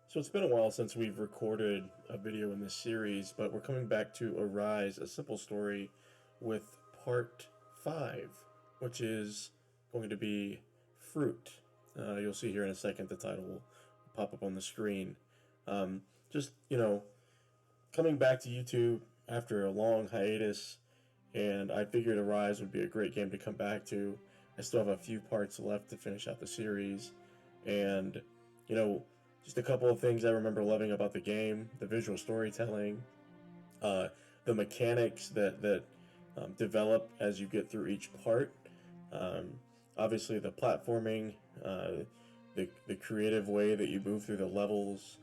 So it's been a while since we've recorded a video in this series, but we're coming back to Arise, a simple story with part 5, which is going to be Fruit. You'll see here in a second the title will pop up on the screen. Just, coming back to YouTube after a long hiatus, and I figured Arise would be a great game to come back to. I still have a few parts left to finish out the series, and you know, just a couple of things I remember loving about the game: the visual storytelling, uh, the mechanics that develop as you get through each part. Um, Obviously, the platforming, the creative way that you move through the levels.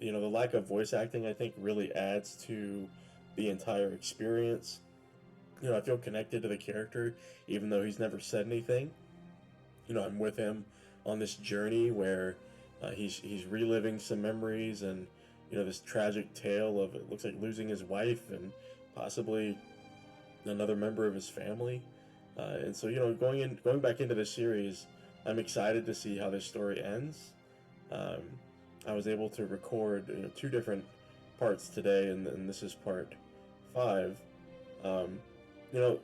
The lack of voice acting, I think, really adds to the entire experience. I feel connected to the character, even though he's never said anything. I'm with him on this journey where he's reliving some memories and this tragic tale of, it looks like, losing his wife and possibly another member of his family. And so going back into this series, I'm excited to see how this story ends. Um, I was able to record two different parts today, and this is part 5. Um, you know,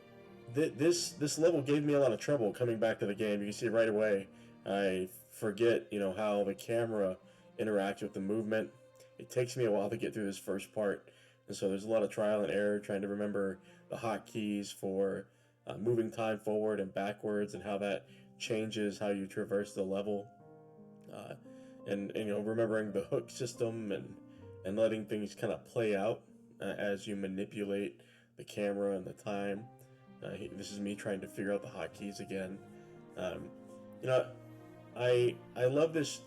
this level gave me a lot of trouble coming back to the game. You can see right away, I forget how the camera interacts with the movement. It takes me a while to get through this first part, and so there's a lot of trial and error trying to remember the hotkeys for moving time forward and backwards, and how that changes how you traverse the level. Uh, and remembering the hook system and letting things kind of play out as you manipulate the camera and the time. This is me trying to figure out the hotkeys again. Um, you know, I love this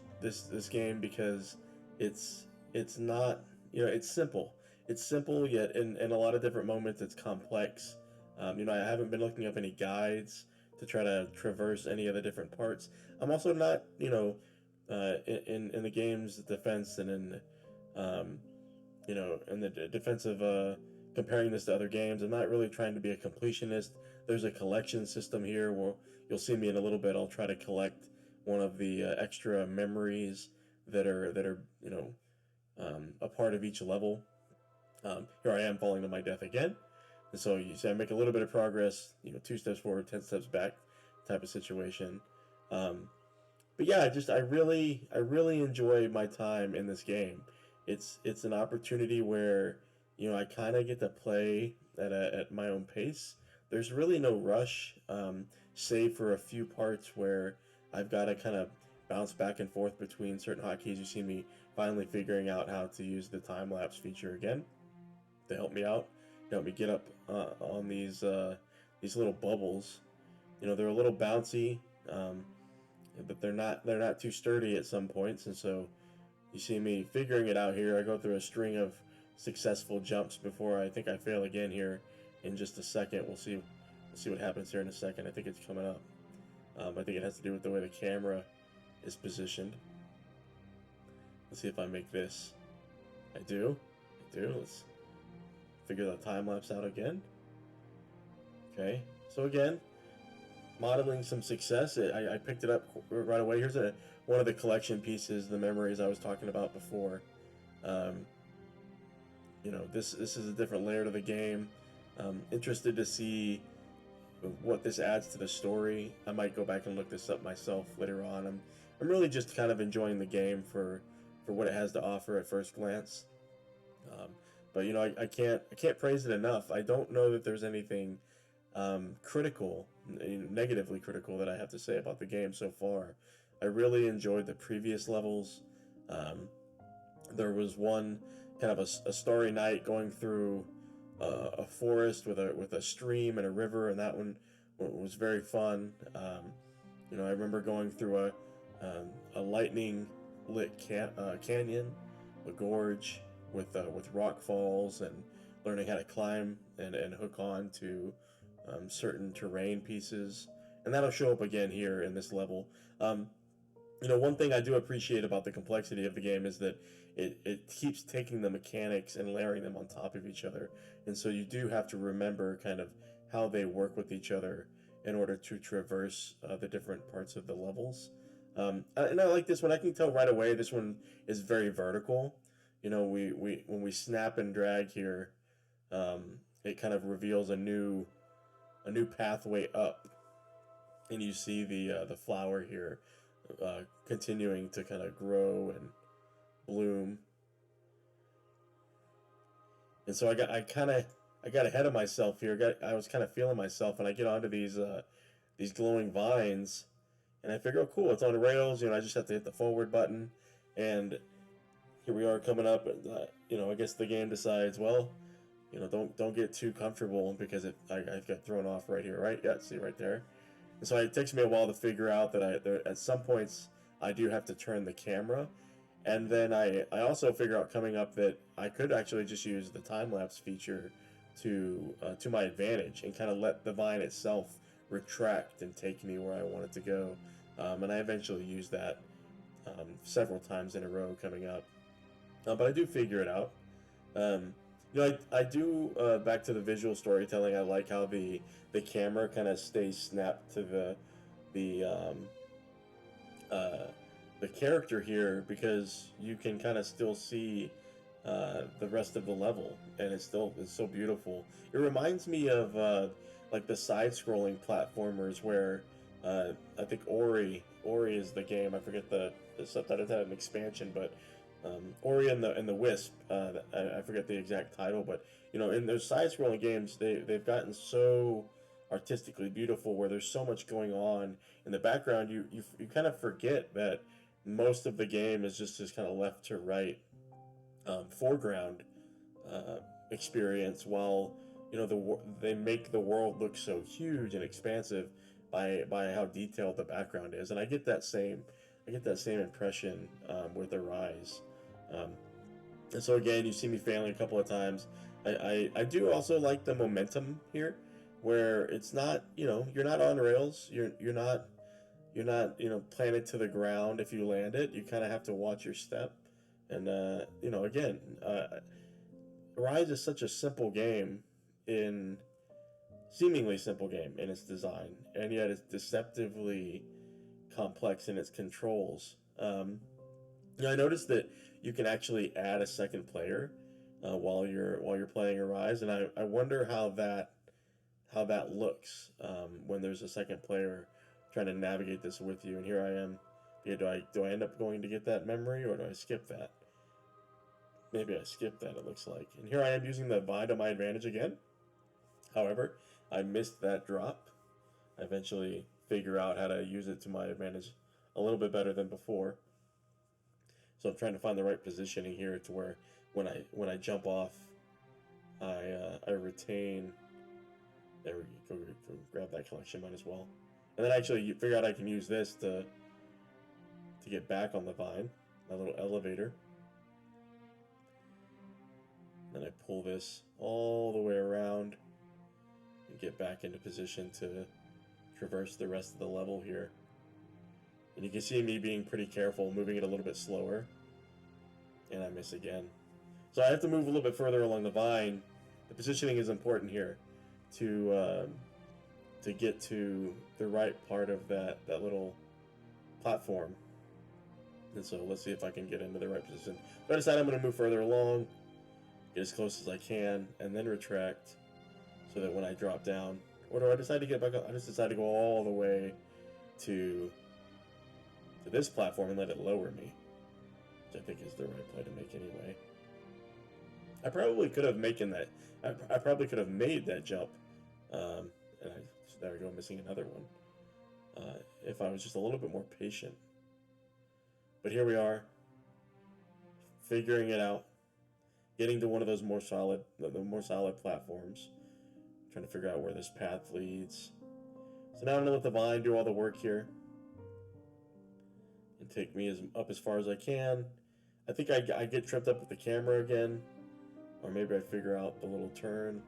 game because it's not, it's simple. It's simple, yet in a lot of different moments it's complex. I haven't been looking up any guides to try to traverse any of the different parts. I'm also not, in the game's defense, and um, in the defense of comparing this to other games, I'm not really trying to be a completionist. There's a collection system here where you'll see me in a little bit. I'll try to collect one of the extra memories that are a part of each level. Here I am falling to my death again, and so you see I make a little bit of progress. 2 steps forward, 10 steps back, type of situation. Um, but yeah, I really enjoy my time in this game. It's an opportunity where I kind of get to play at my own pace. There's really no rush, save for a few parts where I've got to kind of bounce back and forth between certain hotkeys. You see me finally figuring out how to use the time lapse feature again to help me out, help me get up on these little bubbles. They're a little bouncy. But they're not too sturdy at some points, and so you see me figuring it out here. I go through a string of successful jumps before I think I fail again here in just a second. We'll see what happens here in a second. I think it's coming up. I think it has to do with the way the camera is positioned. Let's see if I make this. I do. Let's figure the time lapse out again. Okay. So again, modeling some success. I picked it up right away. Here's one of the collection pieces, the memories I was talking about before. Um, this is a different layer to the game. Interested to see what this adds to the story. I might go back and look this up myself later on. I'm really just kind of enjoying the game for what it has to offer at first glance. Um, but I can't praise it enough. I don't know that there's anything critical, negatively critical, that I have to say about the game so far. I really enjoyed the previous levels. Um, there was one kind of a starry night going through a forest with a stream and a river, and that one was very fun. I remember going through a lightning lit canyon, a gorge with rock falls, and learning how to climb and hook on to certain terrain pieces, and that'll show up again here in this level. One thing I do appreciate about the complexity of the game is that it keeps taking the mechanics and layering them on top of each other, and so you do have to remember kind of how they work with each other in order to traverse the different parts of the levels. And I like this one. I can tell right away this one is very vertical. You know, we when we snap and drag here, it kind of reveals a new pathway up, and you see the flower here continuing to kind of grow and bloom. And so I got ahead of myself here. I was kind of feeling myself, and I get onto these glowing vines, and I figure, oh, cool, it's on rails. You know, I just have to hit the forward button, and here we are coming up. And you know, I guess the game decides, well, you know, don't get too comfortable because I got thrown off right here, right? Yeah, see right there. And so it takes me a while to figure out that at some points I do have to turn the camera, and then I also figure out coming up that I could actually just use the time lapse feature to my advantage and kind of let the vine itself retract and take me where I want it to go. And I eventually use that several times in a row coming up. But I do figure it out. Um, you know, I do back to the visual storytelling. I like how the camera kind of stays snapped to the uh, the character here because you can kind of still see the rest of the level, and it's so beautiful. It reminds me of like the side-scrolling platformers where I think Ori is the game. I forget the subtitle. It had an expansion, but Ori and the Wisp. I forget the exact title, but you know, in those side-scrolling games, they've gotten so artistically beautiful where there's so much going on in the background. You kind of forget that most of the game is just this kind of left to right foreground uh, experience, while you know they make the world look so huge and expansive by how detailed the background is, and I get that same impression with Arise. Um, and so again, you see me failing a couple of times. I do also like the momentum here, where it's not, you know, you're not on rails. You're not, you know, planted to the ground if you land it. You kind of have to watch your step. And you know, again, Rise is such a simple game in seemingly simple game in its design, and yet it's deceptively complex in its controls. You know, I noticed that you can actually add a second player while you're playing Arise, and I wonder how that looks when there's a second player trying to navigate this with you. And here I am. Yeah, do I end up going to get that memory, or do I skip that? Maybe I skipped that. It looks like. And here I am using the vine to my advantage again. However, I missed that drop. I eventually figure out how to use it to my advantage a little bit better than before. So I'm trying to find the right positioning here to where when I jump off, I retain. There we go. Grab that collection, might as well. And then actually figure out I can use this to get back on the vine, my little elevator. Then I pull this all the way around and get back into position to traverse the rest of the level here. And you can see me being pretty careful, moving it a little bit slower. And I miss again. So I have to move a little bit further along the vine. The positioning is important here to get to the right part of that little platform. And so let's see if I can get into the right position. So I decide I'm going to move further along, get as close as I can, and then retract so that when I drop down, or do I decide to get back up? I just decide to go all the way to this platform and let it lower me, which I think is the right play to make anyway. I probably could have I probably could have made that jump, and there we go, missing another one. If I was just a little bit more patient. But here we are, figuring it out, getting to one of those the more solid platforms, trying to figure out where this path leads. So now I'm gonna let the vine do all the work here and take me up as far as I can. I think I get tripped up with the camera again, or maybe I figure out the little turn.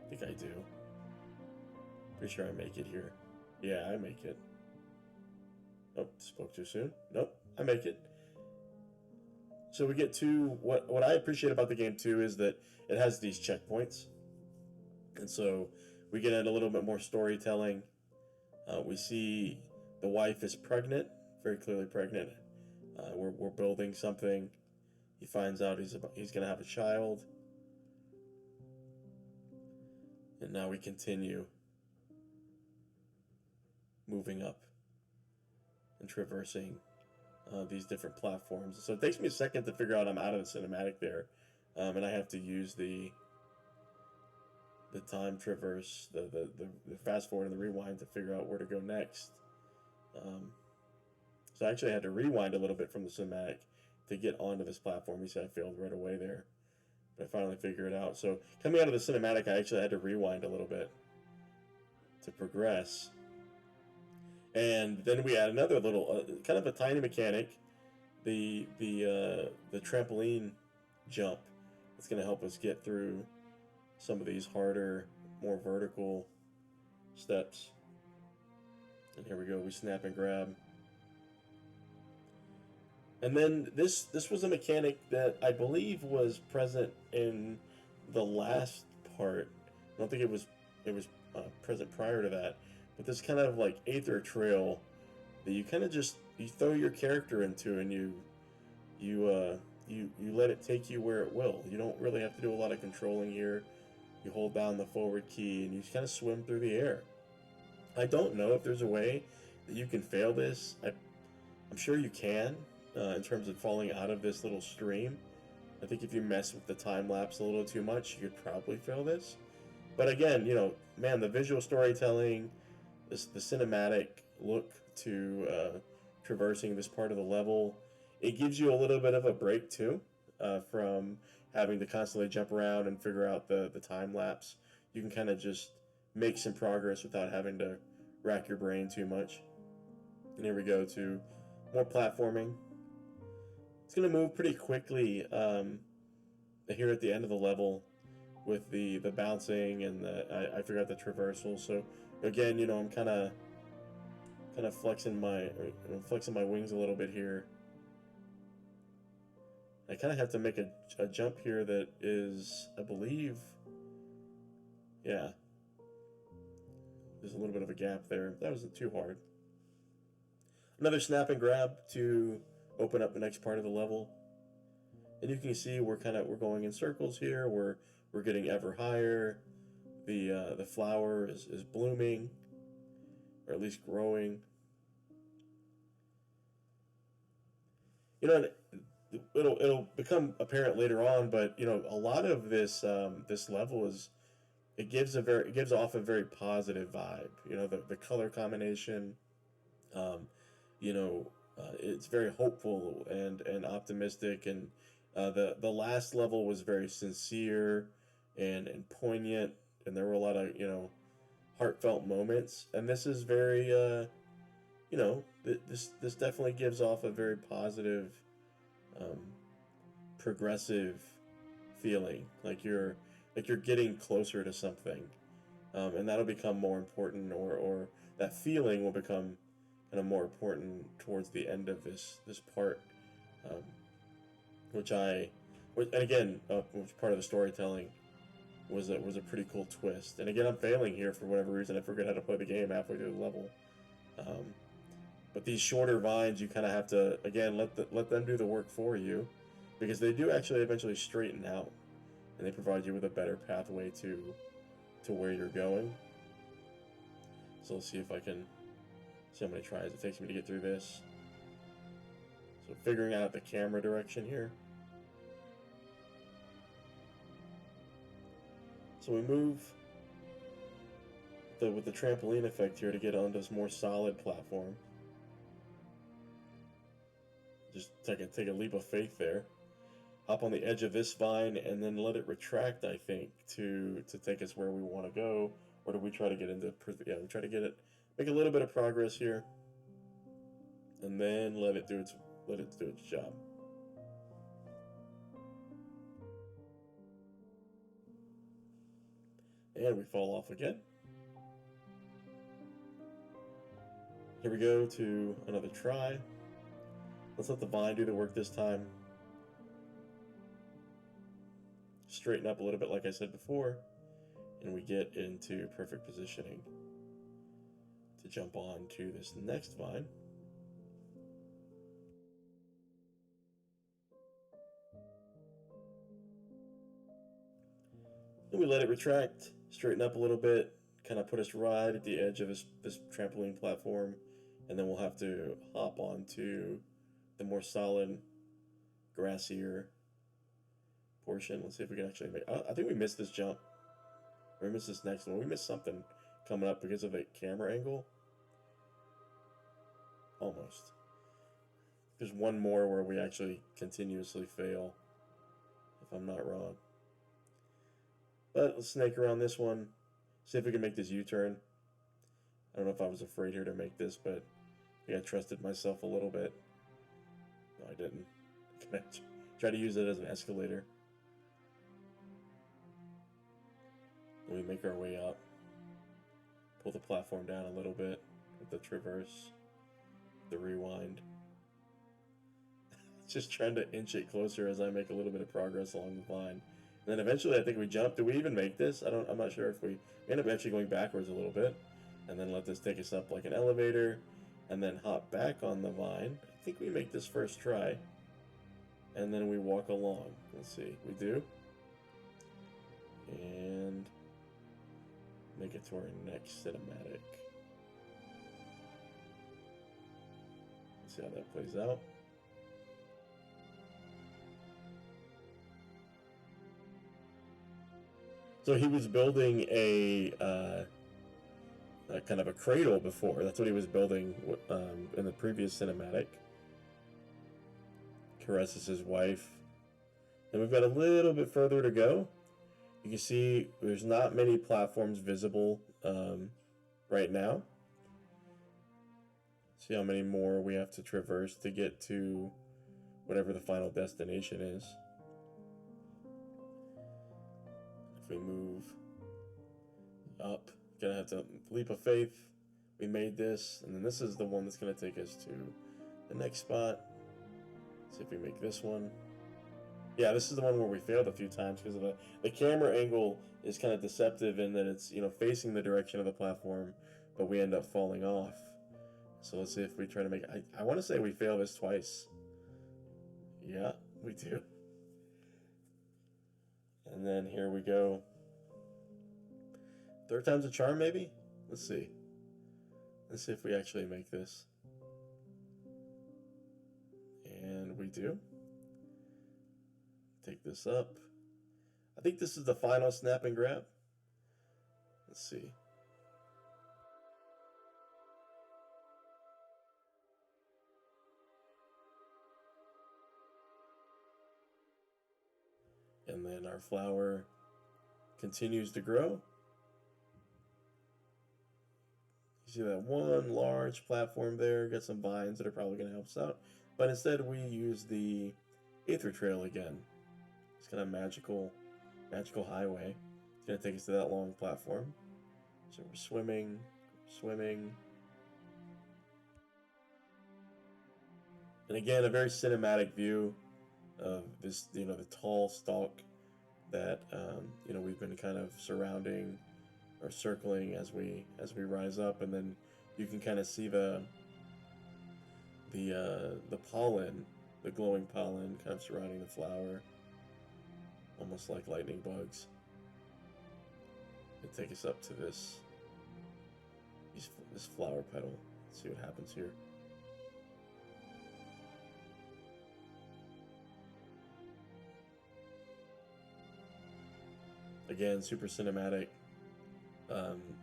I think I do. Pretty sure I make it here. Yeah, I make it. Oh, spoke too soon. Nope, I make it. So we get to what I appreciate about the game too is that it has these checkpoints, and so we get a little bit more storytelling. We see the wife is pregnant very clearly pregnant. We're building something. He finds out he's gonna have a child, and now we continue moving up and traversing these different platforms. So it takes me a second to figure out I'm out of the cinematic there, and I have to use the time traverse, the fast forward and the rewind to figure out where to go next. So I actually had to rewind a little bit from the cinematic to get onto this platform. You see I failed right away there, but I finally figured it out. So coming out of the cinematic, I actually had to rewind a little bit to progress. And then we add another little, kind of a tiny mechanic, the trampoline jump. It's going to help us get through some of these harder, more vertical steps. And here we go. We snap and grab. And then this was a mechanic that I believe was present in the last part. I don't think it was present prior to that. But this kind of like aether trail that you kind of just you throw your character into, and you let it take you where it will. You don't really have to do a lot of controlling here. You hold down the forward key and you just kind of swim through the air. I don't know if there's a way that you can fail this. I'm sure you can, in terms of falling out of this little stream. I think if you mess with the time lapse a little too much, you could probably fail this. But again, you know, man, the visual storytelling, the cinematic look to traversing this part of the level, it gives you a little bit of a break too, from having to constantly jump around and figure out the time lapse. You can kind of just make some progress without having to rack your brain too much. And here we go to more platforming. It's going to move pretty quickly here at the end of the level with the bouncing and I forgot the traversal. So again, you know, I'm kind of flexing my wings a little bit here. I kind of have to make a jump here that is, I believe, yeah, there's a little bit of a gap there. That wasn't too hard. Another snap and grab to open up the next part of the level. And you can see we're going in circles here. We're getting ever higher. The flower is blooming, or at least growing. You know, it'll become apparent later on, but you know, a lot of this this level it gives off a very positive vibe. You know, the color combination, you know, it's very hopeful and optimistic, and the last level was very sincere and poignant, and there were a lot of, you know, heartfelt moments, and this is very you know, this definitely gives off a very positive, progressive feeling, like you're getting closer to something, and that'll become more important, or that feeling will become kind of more important towards the end of this part, and again, which part of the storytelling was a pretty cool twist. And again, I'm failing here for whatever reason. I forget how to play the game halfway through the level. But these shorter vines, you kind of have to, again, let them do the work for you, because they do actually eventually straighten out, and they provide you with a better pathway to where you're going. So let's see if I can see how many tries it takes me to get through this. So figuring out the camera direction here. So we move with the trampoline effect here to get onto this more solid platform. Just take a leap of faith there. Hop on the edge of this vine and then let it retract, I think, to take us where we want to go. Or do we try to get into... Yeah, we try to get it... Make a little bit of progress here. And then let it do its job. And we fall off again. Here we go to another try. Let's let the vine do the work this time. Straighten up a little bit like I said before. And we get into perfect positioning to jump on to this next vine. Then we let it retract, straighten up a little bit, kind of put us right at the edge of this trampoline platform, and then we'll have to hop onto the more solid, grassier portion. Let's see if we can actually make. I think we missed this jump. Or we missed this next one. We missed something coming up because of a camera angle. Almost. There's one more where we actually continuously fail, if I'm not wrong. But let's snake around this one. See if we can make this U-turn. I don't know if I was afraid here to make this, but I think I trusted myself a little bit. No, I didn't. Try to use it as an escalator. And we make our way up. Pull the platform down a little bit with the traverse, the rewind. Just trying to inch it closer as I make a little bit of progress along the vine. And then eventually I think we jump. Did we even make this? I'm not sure if we end up actually going backwards a little bit. And then let this take us up like an elevator. And then hop back on the vine. I think we make this first try. And then we walk along. Let's see. We do. And make it to our next cinematic. Let's see how that plays out. So he was building a kind of a cradle before. That's what he was building in the previous cinematic. Caresses his wife. And we've got a little bit further to go. You can see there's not many platforms visible right now. See how many more we have to traverse to get to whatever the final destination is. If we move up, gonna have to leap of faith. We made this, and then this is the one that's gonna take us to the next spot. See if we make this one. Yeah, this is the one where we failed a few times because of the camera angle is kind of deceptive in that it's, you know, facing the direction of the platform, but we end up falling off. So let's see if we try to make it. I want to say we fail this twice. Yeah, we do. And then here we go. Third time's a charm, maybe? Let's see. Let's see if we actually make this. And we do. Take this up. I think this is the final snap and grab. Let's see. And then our flower continues to grow. You see that one large platform there, got some vines that are probably going to help us out. But instead we use the Aether Trail again. It's kind of magical highway. It's going to take us to that long platform. So we're swimming. And again, a very cinematic view of this, you know, the tall stalk that you know, we've been kind of surrounding or circling as we rise up, and then you can kind of see the pollen, the glowing pollen, kind of surrounding the flower, almost like lightning bugs. And take us up to this flower petal. Let's see what happens here. Again, super cinematic.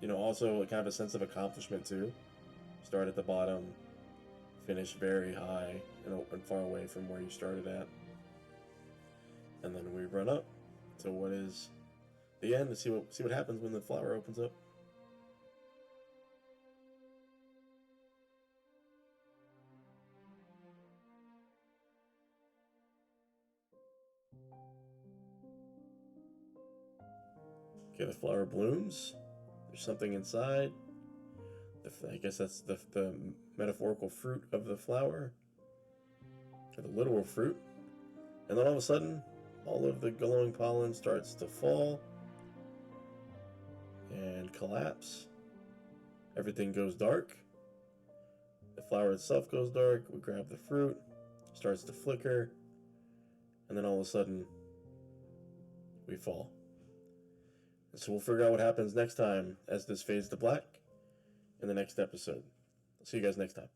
You know, also kind of a sense of accomplishment too. Start at the bottom, finish very high and far away from where you started at. And then we run up to what is the end to see what happens when the flower opens up. Okay, the flower blooms. There's something inside. I guess that's the metaphorical fruit of the flower, or the literal fruit. And then all of a sudden, all of the glowing pollen starts to fall and collapse. Everything goes dark. The flower itself goes dark. We grab the fruit, starts to flicker, and then all of a sudden, we fall. So we'll figure out what happens next time as this fades to black in the next episode. See you guys next time.